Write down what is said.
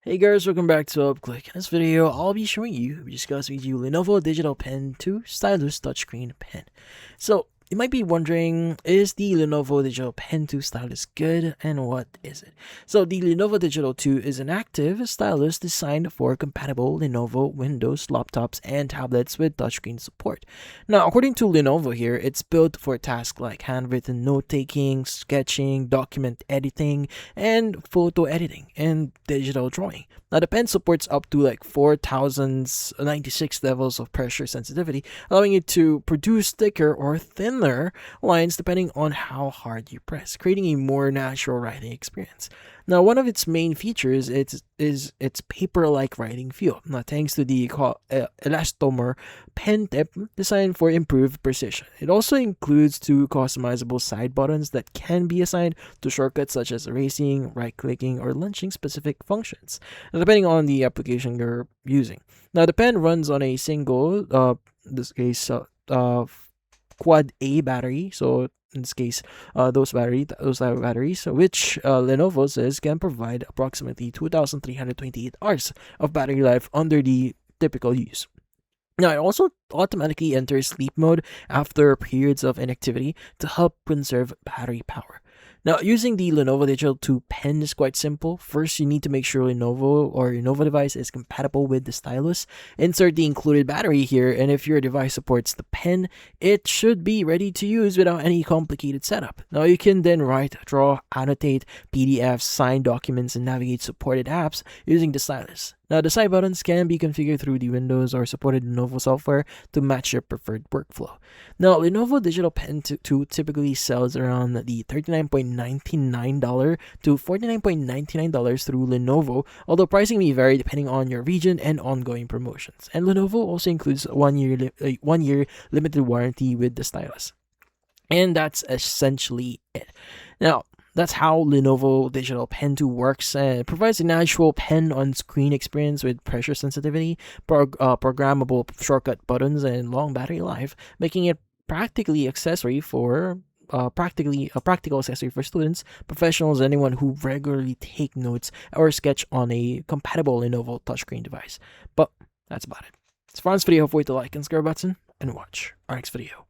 Hey guys, welcome back to UpClick. In this video, I'll be showing you, discussing with you Lenovo Digital Pen 2 Stylus touchscreen pen. So, you might be wondering, is the Lenovo Digital Pen 2 stylus good, and what is it? So, the Lenovo Digital 2 is an active stylus designed for compatible Lenovo Windows laptops and tablets with touchscreen support. Now, according to Lenovo here, it's built for tasks like handwritten note-taking, sketching, document editing, and photo editing, and digital drawing. Now, the pen supports up to like 4096 levels of pressure sensitivity, allowing it to produce thicker or thinner lines depending on how hard you press, creating a more natural writing experience. Now, one of its main features is its paper-like writing feel. Now, thanks to the elastomer pen tip designed for improved precision. It also includes two customizable side buttons that can be assigned to shortcuts such as erasing, right-clicking, or launching specific functions, depending on the application you're using. Now, the pen runs on a single, this case, quad A battery. So in this case, those type of batteries, which Lenovo says can provide approximately 2,328 hours of battery life under the typical use. Now, it also automatically enters sleep mode after periods of inactivity to help conserve battery power. Now, using the Lenovo Digital 2 Pen is quite simple. First, you need to make sure Lenovo or your Lenovo device is compatible with the stylus. Insert the included battery here, and if your device supports the pen, it should be ready to use without any complicated setup. Now, you can then write, draw, annotate PDFs, sign documents, and navigate supported apps using the stylus. Now, the side buttons can be configured through the Windows or supported Lenovo software to match your preferred workflow. Now, Lenovo Digital Pen 2 typically sells around the $39.99 to $49.99 through Lenovo, although pricing may vary depending on your region and ongoing promotions. And Lenovo also includes a one-year limited warranty with the stylus. And that's essentially it. Now, that's how Lenovo Digital Pen 2 works. It provides an actual pen on-screen experience with pressure sensitivity, programmable shortcut buttons, and long battery life, making it practically accessory for practically a practical accessory for students, professionals, and anyone who regularly take notes or sketch on a compatible Lenovo touchscreen device. But that's about it. It's for this video. Hopefully to like and subscribe button and watch our next video.